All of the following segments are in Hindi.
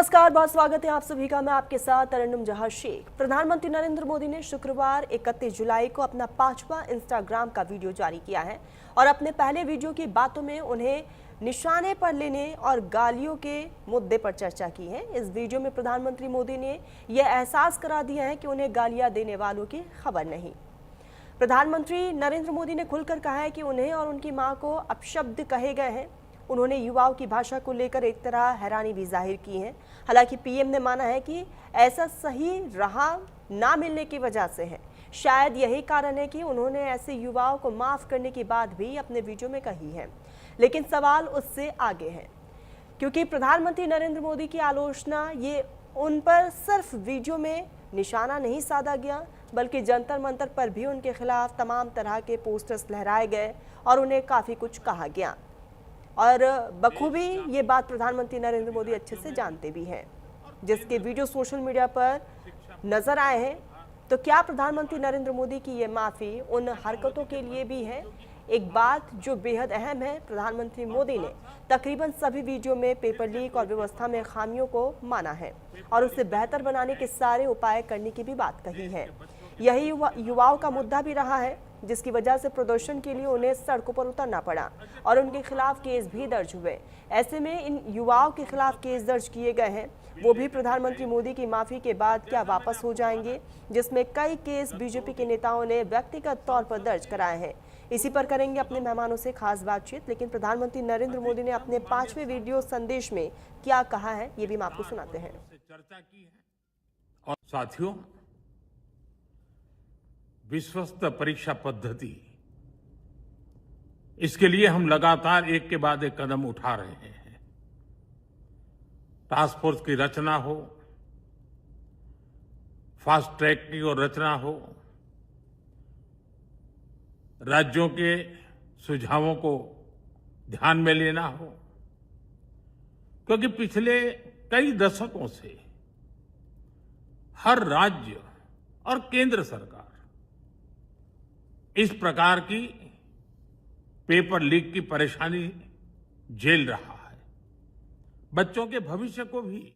नमस्कार, बहुत स्वागत है आप सभी का। मैं आपके साथ तरन्नुम जहां शेख। प्रधानमंत्री नरेंद्र मोदी ने शुक्रवार 31 जुलाई को अपना 5वां इंस्टाग्राम का वीडियो जारी किया है और अपने पहले वीडियो की बातों में उन्हें निशाने पर लेने और गालियों के मुद्दे पर चर्चा की है। इस वीडियो में प्रधानमंत्री मोदी ने यह एहसास करा दिया है कि उन्हें गालियां देने वालों की खबर नहीं। प्रधानमंत्री नरेंद्र मोदी ने खुलकर कहा है कि उन्हें और उनकी मां को अपशब्द कहे गए हैं। उन्होंने युवाओं की भाषा को लेकर एक तरह हैरानी भी जाहिर की है। हालांकि पीएम ने माना है कि ऐसा सही राह ना मिलने की वजह से है। शायद यही कारण है कि उन्होंने ऐसे युवाओं को माफ करने की बात भी अपने वीडियो में कही है। लेकिन सवाल उससे आगे है, क्योंकि प्रधानमंत्री नरेंद्र मोदी की आलोचना ये उन पर सिर्फ वीडियो में निशाना नहीं साधा गया, बल्कि जंतर मंतर पर भी उनके खिलाफ तमाम तरह के पोस्टर्स लहराए गए और उन्हें काफ़ी कुछ कहा गया। और बखूबी ये बात प्रधानमंत्री नरेंद्र मोदी अच्छे से जानते भी हैं। जिसके वीडियो सोशल मीडिया पर नजर आए हैं, तो क्या प्रधानमंत्री नरेंद्र मोदी की ये माफ़ी उन हरकतों के लिए भी है? एक बात जो बेहद अहम है, प्रधानमंत्री मोदी ने तकरीबन सभी वीडियो में पेपर लीक और व्यवस्था में खामियों को माना है और उसे बेहतर बनाने के सारे उपाय करने की भी बात कही है। यही युवाओं का मुद्दा भी रहा है, जिसकी वजह से प्रदर्शन के लिए उन्हें सड़कों पर उतरना पड़ा और उनके खिलाफ केस भी दर्ज हुए। ऐसे में इन युवाओं के खिलाफ केस दर्ज किए गए हैं, वो भी प्रधानमंत्री मोदी की माफ़ी के बाद क्या वापस हो जाएंगे, जिसमें कई केस बीजेपी के नेताओं ने व्यक्तिगत तौर पर दर्ज कराए हैं। इसी पर करेंगे अपने मेहमानों से खास बातचीत। लेकिन प्रधानमंत्री नरेंद्र मोदी ने अपने 5वें वीडियो संदेश में क्या कहा है, ये भी हम आपको सुनाते हैं। चर्चा की है और साथियों, विश्वस्त परीक्षा पद्धति, इसके लिए हम लगातार एक के बाद एक कदम उठा रहे हैं। टास्क फोर्स की रचना हो, फास्ट ट्रैक की और रचना हो, राज्यों के सुझावों को ध्यान में लेना हो, क्योंकि पिछले कई दशकों से हर राज्य और केंद्र सरकार इस प्रकार की पेपर लीक की परेशानी झेल रहा है। बच्चों के भविष्य को भी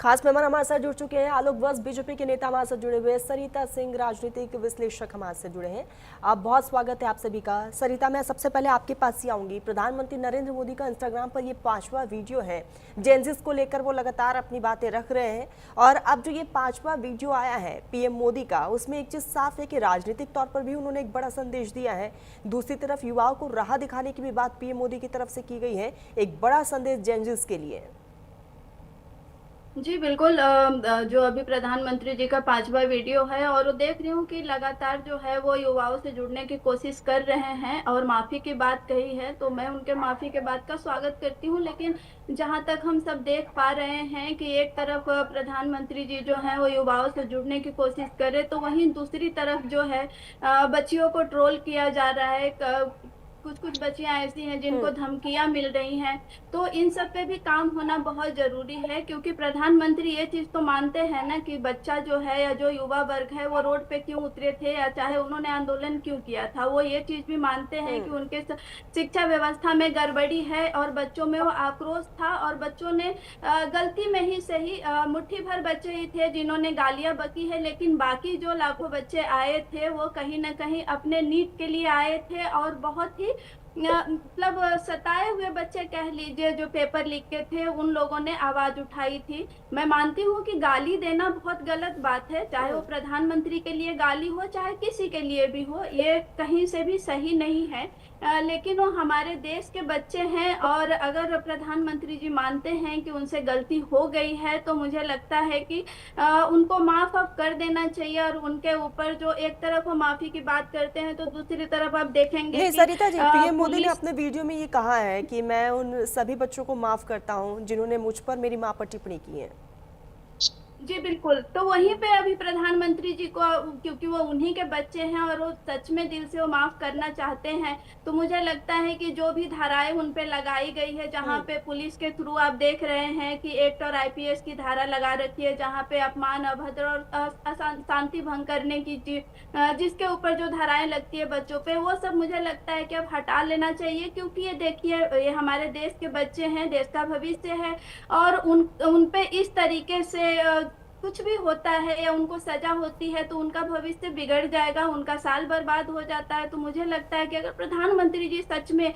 खास मेहमान हमारे साथ जुड़ चुके हैं। आलोक वत्स बीजेपी के नेता हमारे साथ जुड़े हुए, सरिता सिंह राजनीतिक विश्लेषक हमारे से जुड़े हैं। आप बहुत स्वागत है आप सभी का। सरिता, मैं सबसे पहले आपके पास ही आऊंगी। प्रधानमंत्री नरेंद्र मोदी का इंस्टाग्राम पर ये 5वां वीडियो है। जेनजिस को लेकर वो लगातार अपनी बातें रख रहे हैं और अब जो ये 5वां वीडियो आया है पीएम मोदी का, उसमें एक चीज साफ है कि राजनीतिक तौर पर भी उन्होंने एक बड़ा संदेश दिया है। दूसरी तरफ युवाओं को राह दिखाने की भी बात पीएम मोदी की तरफ से की गई है, एक बड़ा संदेश जेनजिस के लिए। जी बिल्कुल। जो अभी प्रधानमंत्री जी का 5वां वीडियो है और देख रही हूँ कि लगातार जो है वो युवाओं से जुड़ने की कोशिश कर रहे हैं और माफ़ी की बात कही है, तो मैं उनके माफ़ी के बात का स्वागत करती हूँ। लेकिन जहाँ तक हम सब देख पा रहे हैं कि एक तरफ प्रधानमंत्री जी जो है वो युवाओं से जुड़ने की कोशिश कर रहे, तो वहीं दूसरी तरफ जो है बच्चियों को ट्रोल किया जा रहा है। कुछ बच्चियां ऐसी हैं जिनको धमकियां मिल रही हैं, तो इन सब पे भी काम होना बहुत जरूरी है, क्योंकि प्रधानमंत्री ये चीज तो मानते हैं ना कि बच्चा जो है या जो युवा वर्ग है वो रोड पे क्यों उतरे थे या चाहे उन्होंने आंदोलन क्यों किया था, वो ये चीज भी मानते हैं कि उनके शिक्षा व्यवस्था में गड़बड़ी है और बच्चों में वो आक्रोश था और बच्चों ने गलती में ही सही मुट्ठी भर बच्चे ही थे जिन्होंने गालियां बकी है, लेकिन बाकी जो लाखों बच्चे आए थे वो कहीं ना कहीं अपने नीट के लिए आए थे और बहुत ही मतलब सताए हुए बच्चे कह लीजिए जो पेपर लिख के थे, उन लोगों ने आवाज उठाई थी। मैं मानती हूँ कि गाली देना बहुत गलत बात है, चाहे वो प्रधानमंत्री के लिए गाली हो चाहे किसी के लिए भी हो, ये कहीं से भी सही नहीं है। लेकिन वो हमारे देश के बच्चे हैं और अगर प्रधानमंत्री जी मानते हैं कि उनसे गलती हो गई है तो मुझे लगता है कि उनको माफ अब कर देना चाहिए। और उनके ऊपर जो एक तरफ वो माफी की बात करते हैं तो दूसरी तरफ आप देखेंगे कि सरिता जी, पीएम मोदी ने अपने वीडियो में ये कहा है कि मैं उन सभी बच्चों को माफ करता हूं जिन्होंने मुझ पर मेरी मां पर टिप्पणी की है। जी बिल्कुल, तो वहीं पे अभी प्रधानमंत्री जी को, क्योंकि वो उन्हीं के बच्चे हैं और वो सच में दिल से वो माफ करना चाहते हैं, तो मुझे लगता है कि जो भी धाराएं उन पे लगाई गई है, जहां पे पुलिस के थ्रू आप देख रहे हैं कि एक्ट और आईपीएस की धारा लगा रखी है, जहां पे अपमान, अभद्र और शांति भंग करने की जिसके ऊपर जो धाराएं लगती है बच्चों पे, वो सब मुझे लगता है कि अब हटा लेना चाहिए, क्योंकि ये देखिए, ये हमारे देश के बच्चे हैं, देश का भविष्य है, और उन पे इस तरीके से कुछ भी होता है या उनको सजा होती है तो उनका भविष्य बिगड़ जाएगा, उनका साल बर्बाद हो जाता है। तो मुझे लगता है कि अगर प्रधानमंत्री जी सच में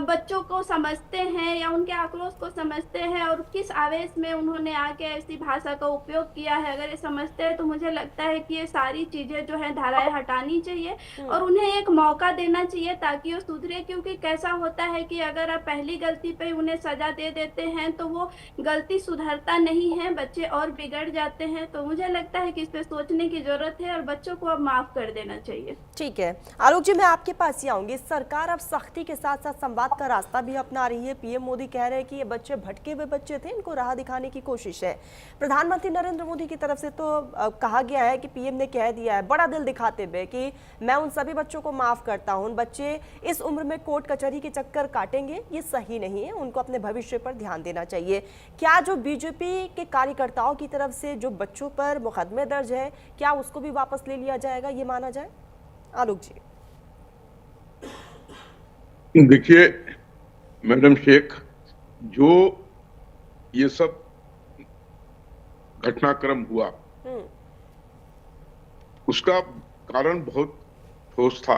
बच्चों को समझते हैं या उनके आक्रोश को समझते हैं और किस आवेश में उन्होंने आके ऐसी भाषा का उपयोग किया है, अगर ये समझते हैं, तो मुझे लगता है कि ये सारी चीजें जो है धाराएं हटानी चाहिए और उन्हें एक मौका देना चाहिए ताकि वो सुधरे। क्योंकि कैसा होता है कि अगर आप पहली गलती पे उन्हें सजा दे देते हैं तो वो गलती सुधरता नहीं है, बच्चे और बिगड़ जाते हैं। तो मुझे लगता है कि इस पे सोचने की जरूरत है और बच्चों को अब माफ कर देना चाहिए। ठीक है आलोक जी, मैं आपके पास ही आऊंगी। सरकार अब सख्ती के साथ साथ संवाद का रास्ता भी अपना रही है। पीएम मोदी कह रहे हैं कि ये बच्चे भटके हुए बच्चे थे, इनको राह दिखाने की कोशिश है। प्रधानमंत्री नरेंद्र मोदी की तरफ से तो कहा गया है कि पीएम ने कह दिया है बड़ा दिल दिखाते हुए कि मैं उन सभी बच्चों को माफ करता हूं। बच्चे इस उम्र में कोर्ट कचहरी के चक्कर काटेंगे, ये सही नहीं है, उनको अपने भविष्य पर ध्यान देना चाहिए। क्या जो बीजेपी के कार्यकर्ताओं की तरफ से जो बच्चों पर मुकदमे दर्ज है, क्या उसको भी वापस ले लिया जाएगा, ये माना जाए? आलोक जी। देखिए मैडम शेख, जो ये सब घटनाक्रम हुआ उसका कारण बहुत ठोस था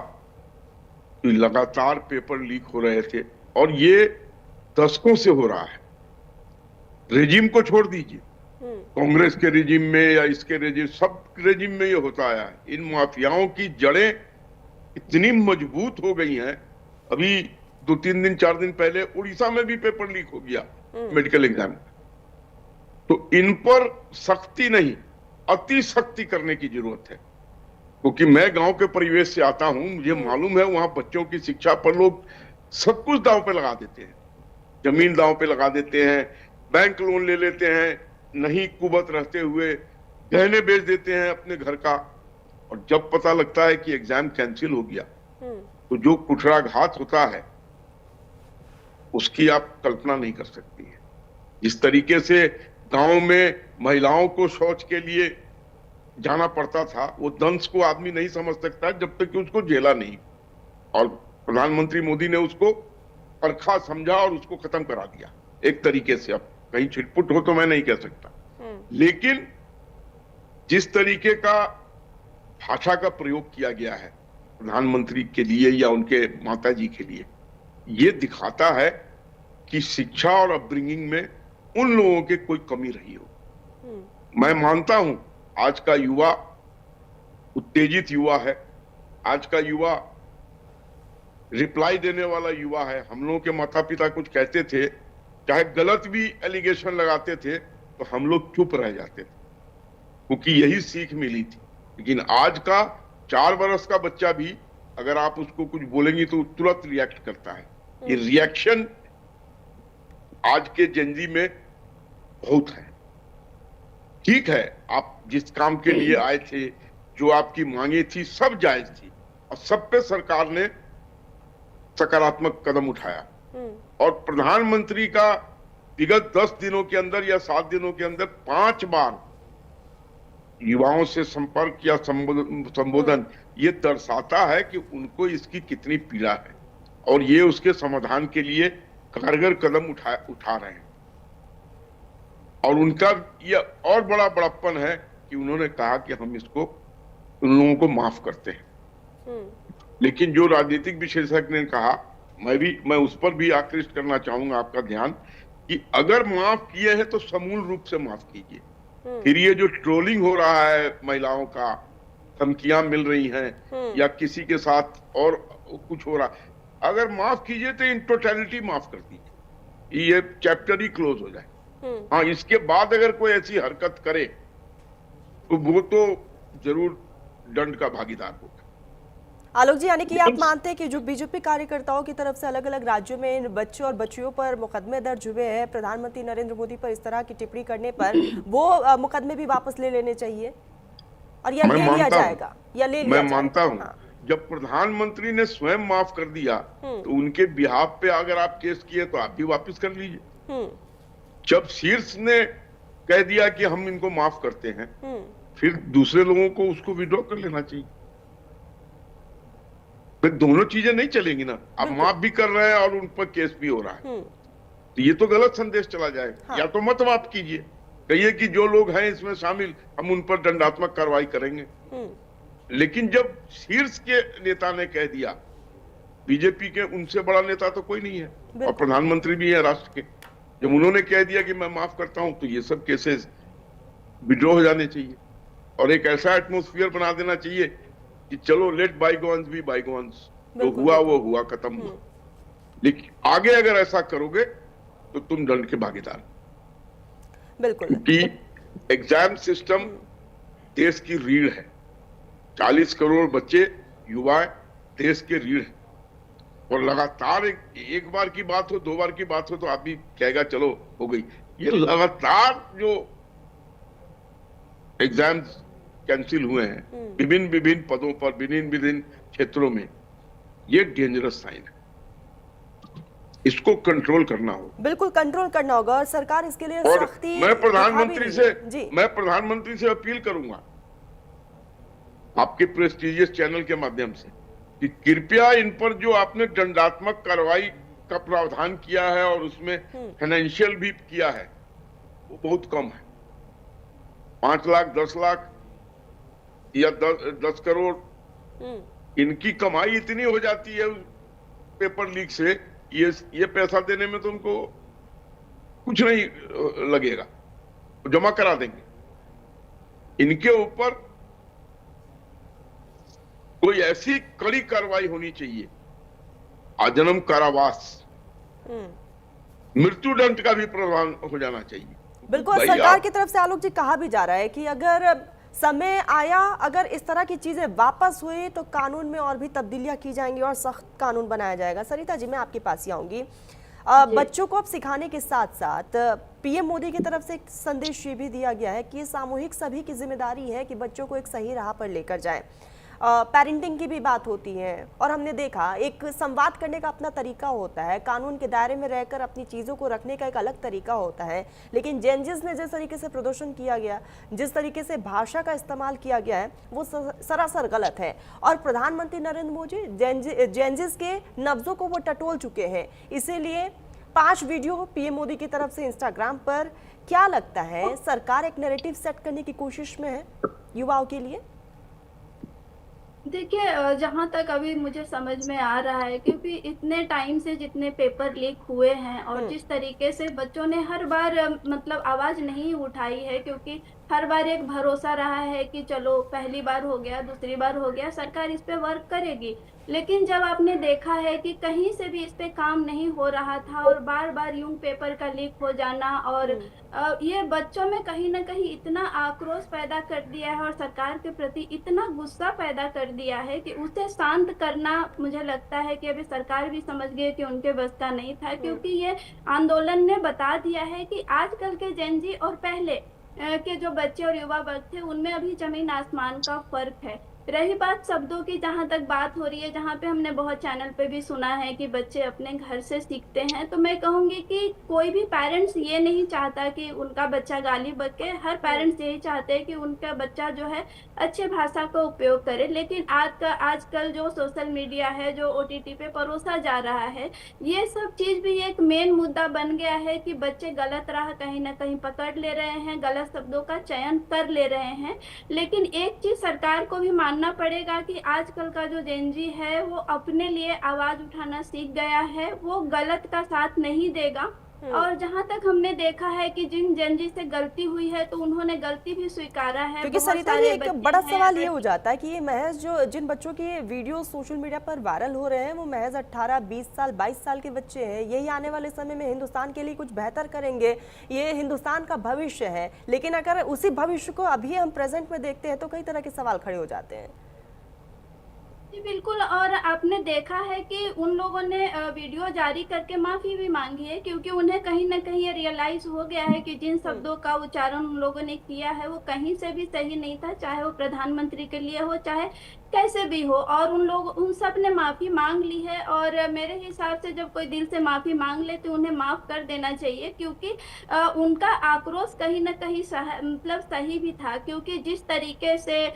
कि लगातार पेपर लीक हो रहे थे और ये दशकों से हो रहा है। रेजिम को छोड़ दीजिए, कांग्रेस के रेजिम में या इसके रेजिम, सब रेजिम में ये होता आया है। इन माफियाओं की जड़ें इतनी मजबूत हो गई हैं। अभी 2-3 दिन 4 दिन पहले उड़ीसा में भी पेपर लीक हो गया मेडिकल एग्जाम। तो इन पर सख्ती नहीं, अति सख्ती करने की जरूरत है। क्योंकि मैं गांव के परिवेश से आता हूं, मुझे मालूम है वहां बच्चों की शिक्षा पर लोग सब कुछ दांव पे लगा देते हैं। जमीन दांव पे लगा देते हैं, बैंक लोन ले लेते हैं, नहीं कुबत रहते हुए गहने बेच देते हैं अपने घर का। और जब पता लगता है कि एग्जाम कैंसिल हो गया तो जो कुठाराघात होता है उसकी आप कल्पना नहीं कर सकती है। जिस तरीके से गांव में महिलाओं को शौच के लिए जाना पड़ता था, वो दंश को आदमी नहीं समझ सकता जब तक कि उसको झेला नहीं। और प्रधानमंत्री मोदी ने उसको परखा, समझा और उसको खत्म करा दिया एक तरीके से। अब कहीं छिटपुट हो तो मैं नहीं कह सकता, लेकिन जिस तरीके का भाषा का प्रयोग किया गया है प्रधानमंत्री के लिए या उनके माताजी के लिए, ये दिखाता है कि शिक्षा और अपब्रिंगिंग में उन लोगों के कोई कमी रही हो। मैं मानता हूं आज का युवा उत्तेजित युवा है, आज का युवा रिप्लाई देने वाला युवा है। हम लोगों के माता पिता कुछ कहते थे, चाहे गलत भी एलिगेशन लगाते थे तो हम लोग चुप रह जाते थे क्योंकि यही सीख मिली थी। लेकिन आज का 4 बरस का बच्चा भी अगर आप उसको कुछ बोलेंगे तो तुरंत रिएक्ट करता है। ये रिएक्शन आज के जेनजी में बहुत है। ठीक है, आप जिस काम के लिए आए थे, जो आपकी मांगे थी, सब जायज थी और सब पे सरकार ने सकारात्मक कदम उठाया। और प्रधानमंत्री का विगत 10 दिनों के अंदर या 7 दिनों के अंदर 5 बार युवाओं से संपर्क या संबोधन, ये दर्शाता है कि उनको इसकी कितनी पीड़ा है और ये उसके समाधान के लिए कारगर कदम उठा रहे हैं। और उनका ये और बड़ा बड़प्पन है कि उन्होंने कहा कि हम इसको, उन लोगों को माफ करते हैं। लेकिन जो राजनीतिक विशेषज्ञ ने कहा, मैं उस पर भी आकृष्ट करना चाहूंगा आपका ध्यान कि अगर माफ किए हैं तो समूल रूप से माफ कीजिए। फिर ये जो ट्रोलिंग हो रहा है, महिलाओं का धमकियां मिल रही हैं या किसी के साथ और कुछ हो रहा, अगर माफ कीजिए तो इन टोटलिटी माफ कर दीजिए, ये चैप्टर ही क्लोज हो जाए। हाँ, इसके बाद अगर कोई ऐसी हरकत करे तो वो तो जरूर दंड का भागीदार होगा। आलोक जी, यानी कि आप मानते हैं कि जो बीजेपी कार्यकर्ताओं की तरफ से अलग अलग राज्यों में इन बच्चों और बच्चियों पर मुकदमे दर्ज हुए हैं, प्रधानमंत्री नरेंद्र मोदी पर इस तरह की टिप्पणी करने पर वो मुकदमे भी वापस ले लेने चाहिए और या ले लिया जाएगा या ले लिया मैं जाएगा? मानता हूँ हाँ। जब प्रधानमंत्री ने स्वयं माफ कर दिया तो उनके बिहाफ पे अगर आप केस किए तो आप भी वापस कर लीजिए। जब शीर्ष ने कह दिया कि हम इनको माफ करते हैं, फिर दूसरे लोगों को उसको विड्रॉ कर लेना चाहिए। फिर दोनों चीजें नहीं चलेंगी ना। आप माफ भी कर रहे हैं और उन पर केस भी हो रहा है, तो ये तो गलत संदेश चला जाएगा। हाँ। या तो मत माफ कीजिए, कहिए कि जो लोग हैं इसमें शामिल हम उन पर दंडात्मक कार्रवाई करेंगे। लेकिन जब शीर्ष के नेता ने कह दिया, बीजेपी के उनसे बड़ा नेता तो कोई नहीं है और प्रधानमंत्री भी है राष्ट्र के, जब उन्होंने कह दिया कि मैं माफ करता हूं तो ये सब केसेस विड्रॉ हो जाने चाहिए और एक ऐसा एटमॉस्फेयर बना देना चाहिए कि चलो लेट बाईगॉन्स बी बाईगॉन्स, जो हुआ वो हुआ, खत्म हुआ। लेकिन आगे अगर ऐसा करोगे तो तुम दंड के भागीदार। बिल्कुल, क्योंकि एग्जाम सिस्टम देश की रीढ़ है। 40 करोड़ बच्चे युवा देश के रीढ़ है और लगातार एक बार की बात हो, 2 बार की बात हो तो आदमी कहेगा चलो हो गई। ये लगातार जो एग्जाम्स कैंसिल हुए हैं विभिन्न विभिन्न पदों पर, विभिन्न विभिन्न क्षेत्रों में, ये डेंजरस साइन है। इसको कंट्रोल करना होगा। बिल्कुल कंट्रोल करना होगा और सरकार इसके लिए और सख्ती मैं जी प्रधानमंत्री से अपील करूंगा आपके प्रेस्टिजियस चैनल के माध्यम से कि कृपया इन पर जो आपने दंडात्मक कार्रवाई का प्रावधान किया है और उसमें फाइनेंशियल भी किया है वो बहुत कम है। 5 लाख 10 लाख या 10 करोड़ इनकी कमाई इतनी हो जाती है पेपर लीक से, ये पैसा देने में तो उनको कुछ नहीं लगेगा, जमा करा देंगे। इनके ऊपर कोई ऐसी कड़ी कार्रवाई होनी चाहिए, आजन्म कारावास, मृत्युदंड का भी प्रावधान हो जाना चाहिए। बिल्कुल, सरकार की तरफ से आलोक जी कहा भी जा रहा है कि अगर समय आया, अगर इस तरह की चीजें वापस हुई तो कानून में और भी तब्दीलियां की जाएंगी और सख्त कानून बनाया जाएगा। सरिता जी, मैं आपके पास ही आऊंगी। बच्चों को अब सिखाने के साथ साथ पीएम मोदी की तरफ से एक संदेश ये भी दिया गया है कि ये सामूहिक सभी की जिम्मेदारी है कि बच्चों को एक सही राह पर लेकर जाएं। पेरेंटिंग की भी बात होती है और हमने देखा एक संवाद करने का अपना तरीका होता है, कानून के दायरे में रहकर अपनी चीज़ों को रखने का एक अलग तरीका होता है। लेकिन जेनजिस ने जिस तरीके से प्रदर्शन किया गया, जिस तरीके से भाषा का इस्तेमाल किया गया है, वो सरासर गलत है और प्रधानमंत्री नरेंद्र मोदी जेनजिस के नब्जों को वो टटोल चुके हैं। इसीलिए 5 वीडियो पीएम मोदी की तरफ से इंस्टाग्राम पर। क्या लगता है, सरकार एक नैरेटिव सेट करने की कोशिश में है युवाओं के लिए? देखिए, जहाँ तक अभी मुझे समझ में आ रहा है, क्योंकि इतने टाइम से जितने पेपर लीक हुए हैं और जिस तरीके से बच्चों ने हर बार मतलब आवाज नहीं उठाई है, क्योंकि हर बार एक भरोसा रहा है कि चलो पहली बार हो गया, दूसरी बार हो गया, सरकार इस पे वर्क करेगी। लेकिन जब आपने देखा है कि कहीं से भी इस पे काम नहीं हो रहा था और बार बार यूं पेपर का लीक हो जाना और ये बच्चों में कहीं ना कहीं इतना आक्रोश पैदा कर दिया है और सरकार के प्रति इतना गुस्सा पैदा कर दिया है कि उसे शांत करना, मुझे लगता है कि अभी सरकार भी समझ गई कि उनके बस का नहीं था, क्योंकि ये आंदोलन ने बता दिया है कि आजकल के जेनजी और पहले के जो बच्चे और युवा वर्ग थे उनमें अभी जमीन आसमान का फर्क है। रही बात शब्दों की, जहाँ तक बात हो रही है, जहाँ पे हमने बहुत चैनल पे भी सुना है कि बच्चे अपने घर से सीखते हैं, तो मैं कहूँगी कि कोई भी पेरेंट्स ये नहीं चाहता कि उनका बच्चा गाली बके। हर पेरेंट्स यही चाहते हैं कि उनका बच्चा जो है अच्छे भाषा का उपयोग करे। लेकिन आजकल जो सोशल मीडिया है, जो OTT पे परोसा जा रहा है, ये सब चीज़ भी एक मेन मुद्दा बन गया है कि बच्चे गलत राह कहीं ना कहीं पकड़ ले रहे हैं, गलत शब्दों का चयन कर ले रहे हैं। लेकिन एक चीज़ सरकार को भी मानना पड़ेगा कि आजकल का जो जेनजी है वो अपने लिए आवाज उठाना सीख गया है, वो गलत का साथ नहीं देगा। और जहां तक हमने देखा है कि जिन जेनजी से गलती हुई है तो उन्होंने गलती भी स्वीकारा है। क्योंकि सरिता जी, एक बड़ा सवाल ये हो जाता है कि ये महज जो जिन बच्चों के वीडियो सोशल मीडिया पर वायरल हो रहे हैं वो महज 18, 20 साल, 22 साल के बच्चे हैं। यही आने वाले समय में हिंदुस्तान के लिए कुछ बेहतर करेंगे, ये हिंदुस्तान का भविष्य है। लेकिन अगर उसी भविष्य को अभी हम प्रेजेंट में देखते हैं तो कई तरह के सवाल खड़े हो जाते हैं। जी बिल्कुल। और आपने देखा है कि उन लोगों ने वीडियो जारी करके माफी भी मांगी है, क्योंकि उन्हें कहीं ना कहीं ये रियलाइज हो गया है कि जिन शब्दों का उच्चारण उन लोगों ने किया है वो कहीं से भी सही नहीं था, चाहे वो प्रधानमंत्री के लिए हो चाहे कैसे भी हो। और उन सब ने माफी मांग ली है, और मेरे हिसाब से जब कोई दिल से माफी मांग ले तो उन्हें माफ कर देना चाहिए, क्योंकि उनका आक्रोश कहीं ना कहीं मतलब सही भी था। क्योंकि जिस तरीके से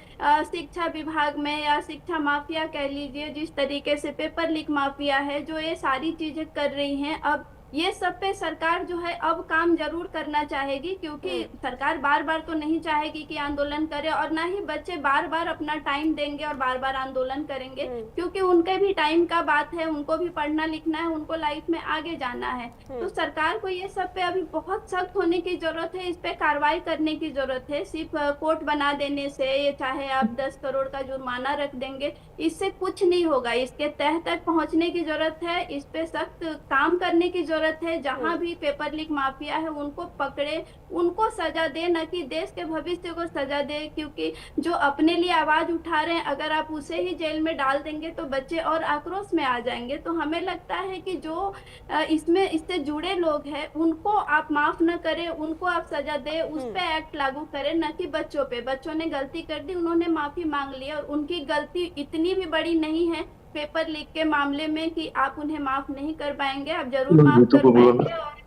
शिक्षा विभाग में या शिक्षा माफिया कह लीजिए, जिस तरीके से पेपर लीक माफिया है जो ये सारी चीजें कर रही हैं, अब ये सब पे सरकार जो है अब काम जरूर करना चाहेगी, क्योंकि सरकार बार बार तो नहीं चाहेगी कि आंदोलन करे, और ना ही बच्चे बार बार अपना टाइम देंगे और बार बार आंदोलन करेंगे, क्योंकि उनके भी टाइम का बात है, उनको भी पढ़ना लिखना है, उनको लाइफ में आगे जाना है। तो सरकार को ये सब पे अभी बहुत सख्त होने की जरूरत है, इस पे कार्रवाई करने की जरूरत है। सिर्फ कोर्ट बना देने से, ये चाहे आप 10 करोड़ का जुर्माना रख देंगे, इससे कुछ नहीं होगा। इसके तह तक पहुंचने की जरूरत है, इस पे सख्त काम करने की जरूरत है। जहां भी पेपर लीक माफिया है उनको पकड़े, उनको सजा दे, न कि देश के भविष्य को सजा दे। क्योंकि जो अपने लिए आवाज उठा रहे हैं, अगर आप उसे ही जेल में डाल देंगे तो बच्चे और आक्रोश में आ जाएंगे। तो हमें लगता है कि जो इससे जुड़े लोग हैं उनको आप माफ न करें, उनको आप सजा दे, उस पे एक्ट लागू करें, न कि बच्चों पे। बच्चों ने गलती कर दी, उन्होंने माफी मांग ली, और उनकी गलती इतनी भी बड़ी नहीं है पेपर लीक के मामले में कि आप उन्हें माफ नहीं कर पाएंगे, आप जरूर माफ कर पाएंगे।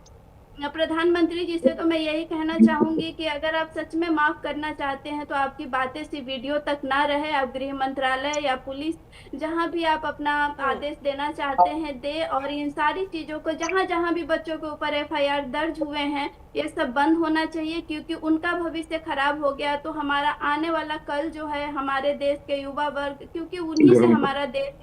और प्रधानमंत्री जी से तो मैं यही कहना चाहूंगी कि अगर आप सच में माफ करना चाहते हैं तो आपकी बातें सिर्फ वीडियो तक ना रहे, आप गृह मंत्रालय या पुलिस जहां भी आप अपना आदेश देना चाहते हैं दे, और इन सारी चीजों को जहां जहां भी बच्चों के ऊपर FIR दर्ज हुए हैं ये सब बंद होना चाहिए। क्योंकि उनका भविष्य खराब हो गया तो हमारा आने वाला कल जो है, हमारे देश के युवा वर्ग, क्योंकि उन्हीं से हमारा देश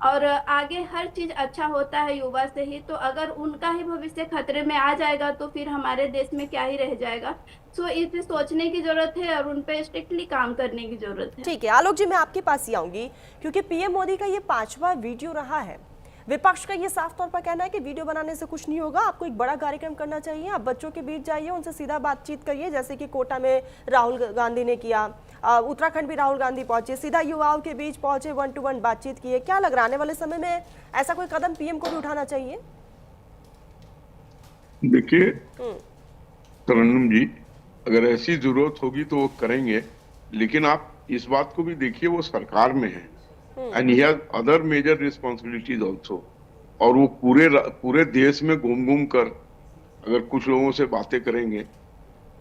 और आगे हर चीज अच्छा होता है युवा से ही, तो अगर उनका ही भविष्य खतरे में आ जाएगा तो फिर हमारे देश में क्या ही रह जाएगा। सो इस पे सोचने की जरूरत है और उन पे स्ट्रिक्टली काम करने की जरूरत है। ठीक है आलोक जी, मैं आपके पास ही आऊंगी, क्योंकि PM मोदी का ये 5वां वीडियो रहा है। विपक्ष का ये साफ तौर पर कहना है कि वीडियो बनाने से कुछ नहीं होगा, आपको एक बड़ा कार्यक्रम करना चाहिए, आप बच्चों के बीच जाइए, उनसे सीधा बातचीत करिए, जैसे कि कोटा में राहुल गांधी ने किया, उत्तराखंड भी राहुल गांधी पहुंचे, सीधा युवाओं के बीच पहुंचे, 1-to-1 बातचीत की है। क्या लग रहा है आने वाले समय में ऐसा कोई कदम PM को भी उठाना चाहिए? देखिए तरन्नुम जी, अगर ऐसी जरूरत होगी तो वो करेंगे, लेकिन आप इस बात को भी देखिए वो सरकार में है and he has other major responsibilities also. और वो पूरे देश में घूम घूम कर अगर कुछ लोगों से बातें करेंगे,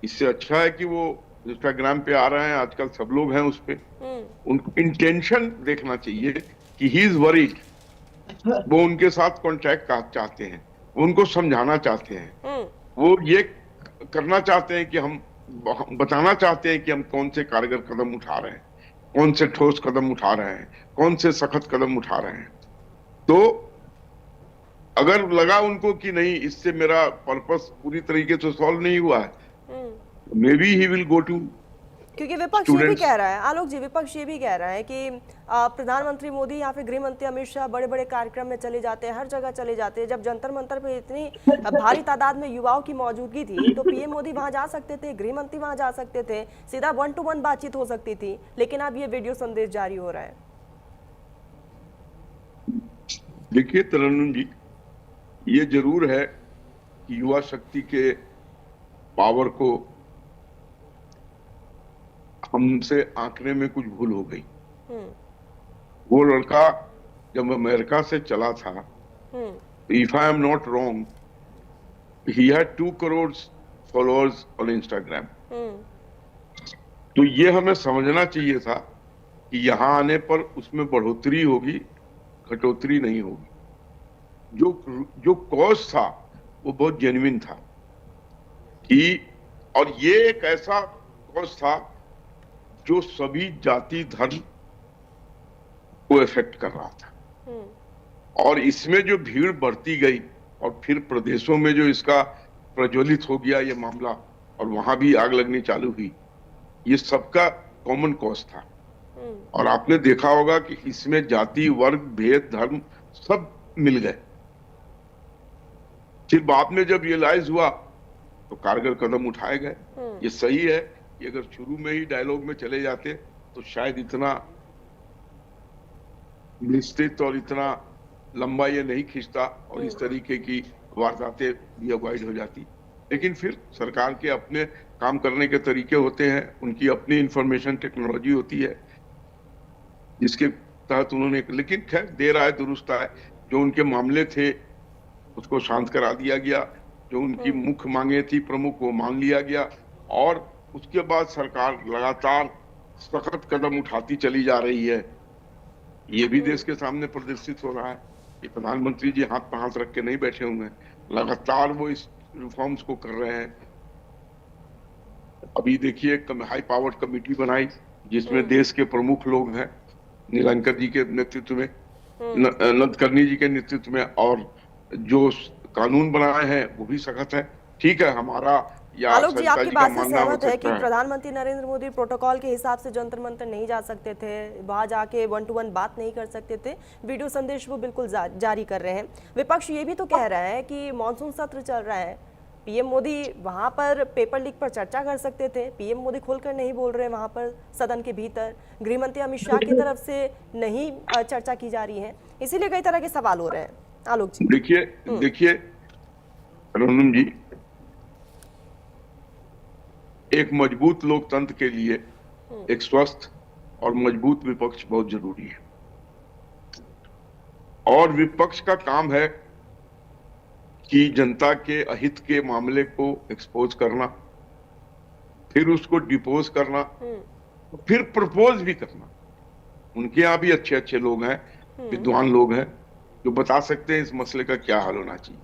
इससे अच्छा है कि वो इंस्टाग्राम पे आ रहे हैं, आजकल सब लोग हैं उस पे, उनको इंटेंशन देखना चाहिए कि ही इज वरीड, वो उनके साथ कॉन्टैक्ट चाहते हैं, उनको समझाना चाहते हैं, वो ये करना चाहते हैं कि हम बताना चाहते हैं कि हम कौन से कारगर कदम उठा रहे हैं, कौन से ठोस कदम उठा रहे हैं, कौन से सख्त कदम उठा रहे हैं। तो अगर लगा उनको कि नहीं इससे मेरा पर्पस पूरी तरीके से सॉल्व नहीं हुआ है, maybe he will go to, क्योंकि विपक्ष ये भी कह रहा है, आलोक जी, विपक्ष ये भी कह रहा है कि प्रधानमंत्री मोदी या फिर गृह मंत्री अमित शाह बड़े बड़े कार्यक्रम में चले जाते हैं, हर जगह चले जाते हैं। जब जंतर मंतर पे इतनी भारी तादाद में युवाओं की मौजूदगी थी तो PM मोदी वहां जा सकते थे, गृह मंत्री वहां जा सकते थे, सीधा 1-to-1 बातचीत हो सकती थी, लेकिन अब ये वीडियो संदेश जारी हो रहा है। देखिए तरन्नुम जी, ये जरूर है कि युवा शक्ति के पावर को हमसे आंकने में कुछ भूल हो गई। वो लड़का जब अमेरिका से चला था, if I am not wrong, he had 2 crore followers on Instagram. तो ये हमें समझना चाहिए था कि यहाँ आने पर उसमें बढ़ोतरी होगी, घटोतरी नहीं होगी। जो कॉज था वो बहुत जेन्युइन था कि, और ये एक ऐसा कॉज था जो सभी जाति धर्म को इफेक्ट कर रहा था। और इसमें जो भीड़ बढ़ती गई और फिर प्रदेशों में जो इसका प्रज्वलित हो गया ये मामला और वहां भी आग लगनी चालू हुई, ये सबका कॉमन कॉज था। और आपने देखा होगा कि इसमें जाति, वर्ग, भेद, धर्म सब मिल गए। फिर बाद में जब रियलाइज हुआ तो कारगर कदम उठाए गए। ये सही है कि अगर शुरू में ही डायलॉग में चले जाते तो शायद इतना विस्तृत और इतना लंबा ये नहीं खींचता और इस तरीके की वारदातें भी अवॉइड हो जाती। लेकिन फिर सरकार के अपने काम करने के तरीके होते हैं, उनकी अपनी इंफॉर्मेशन टेक्नोलॉजी होती है जिसके तहत उन्होंने, लेकिन खैर देर आए दुरुस्त आए, जो उनके मामले थे उसको शांत करा दिया गया, जो उनकी मुख्य मांगे थी प्रमुख वो मान लिया गया, और उसके बाद सरकार लगातार सख्त कदम उठाती चली जा रही है। ये भी देश के सामने प्रदर्शित हो रहा है कि प्रधानमंत्री जी हाथ पर हाथ रख के नहीं बैठे हुए हैं, लगातार वो इस रिफॉर्म्स को कर रहे हैं। अभी देखिए हाई पावर्ड कमेटी बनाई जिसमें देश के प्रमुख लोग हैं, नीलंकर जी के नेतृत्व में, नदकर्णी जी के नेतृत्व में, और जो कानून बनाए हैं वो भी सख्त है। ठीक है, हमारा या आलोक जी, सरिता आपकी जी का बात से मानना हो सहमत है कि सकता है। प्रधानमंत्री नरेंद्र मोदी प्रोटोकॉल के हिसाब से जंतर मंतर नहीं जा सकते थे, वहां जाके 1 to 1 बात नहीं कर सकते थे, वीडियो संदेश वो बिल्कुल जारी कर रहे हैं। विपक्ष ये भी तो कह रहा है कि मॉनसून सत्र चल रहा है, पीएम मोदी वहां पर पेपर लीक पर चर्चा कर सकते थे, पीएम मोदी खुलकर नहीं बोल रहे वहां पर सदन के भीतर, गृह मंत्री अमित शाह की तरफ से नहीं चर्चा की जा रही है, इसीलिए कई तरह के सवाल हो रहे हैं। आलोक जी देखिए रनम जी, एक मजबूत लोकतंत्र के लिए एक स्वस्थ और मजबूत विपक्ष बहुत जरूरी है, और विपक्ष का काम है कि जनता के अहित के मामले को एक्सपोज करना, फिर उसको डिपोज करना, फिर प्रपोज भी करना। उनके यहाँ भी अच्छे अच्छे लोग हैं, विद्वान लोग हैं जो बता सकते हैं इस मसले का क्या हल होना चाहिए।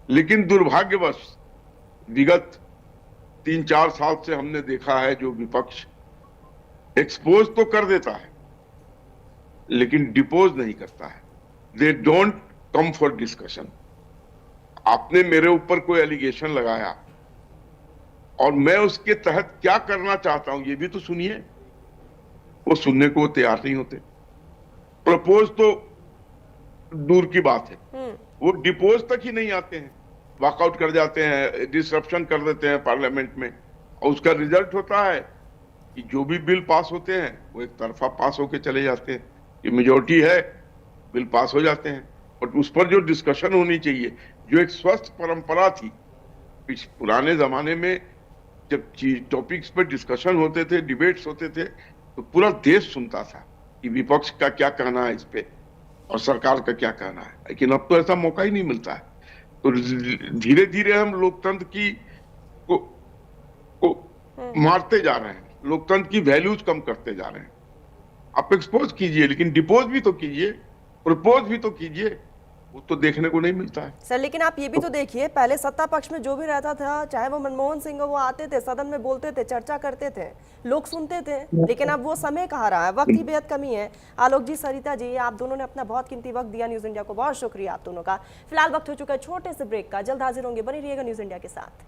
लेकिन दुर्भाग्यवश विगत 3-4 साल से हमने देखा है जो विपक्ष एक्सपोज तो कर देता है लेकिन डिपोज नहीं करता है। They don't come for discussion. आपने मेरे ऊपर कोई एलिगेशन लगाया और मैं उसके तहत क्या करना चाहता हूं ये भी तो सुनिए। वो सुनने को तैयार नहीं होते। प्रपोज तो दूर की बात है, वो डिपोज तक ही नहीं आते हैं, वॉकआउट कर जाते हैं, डिसरप्शन कर देते हैं पार्लियामेंट में, और उसका रिजल्ट होता है कि जो भी बिल पास होते हैं वो एक तरफा पास होके चले जाते हैं। ये मेजोरिटी है, बिल पास हो जाते हैं, और उस पर जो डिस्कशन होनी चाहिए, जो एक स्वस्थ परंपरा थी पुराने जमाने में, जब टॉपिक्स पर डिस्कशन होते थे, डिबेट्स होते थे, तो पूरा देश सुनता था कि विपक्ष का क्या कहना है इस पे और सरकार का क्या कहना है। लेकिन अब तो ऐसा मौका ही नहीं मिलता है। तो धीरे धीरे हम लोकतंत्र की को मारते जा रहे हैं, लोकतंत्र की वैल्यूज कम करते जा रहे हैं। आप एक्सपोज कीजिए, लेकिन डिपोज भी तो कीजिए, प्रपोज भी तो कीजिए, वो तो देखने को नहीं मिलता है सर। लेकिन आप ये भी तो देखिए, पहले सत्ता पक्ष में जो भी रहता था, चाहे वो मनमोहन सिंह हो, वो आते थे सदन में, बोलते थे, चर्चा करते थे, लोग सुनते थे। लेकिन अब वो समय कहाँ रहा है, वक्त की बेहद कमी है। आलोक जी, सरिता जी, आप दोनों ने अपना बहुत कीमती वक्त दिया न्यूज इंडिया को, बहुत शुक्रिया आप दोनों का। फिलहाल वक्त हो चुका है छोटे से ब्रेक का, जल्द हाजिर होंगे, बने रहिएगा न्यूज इंडिया के साथ।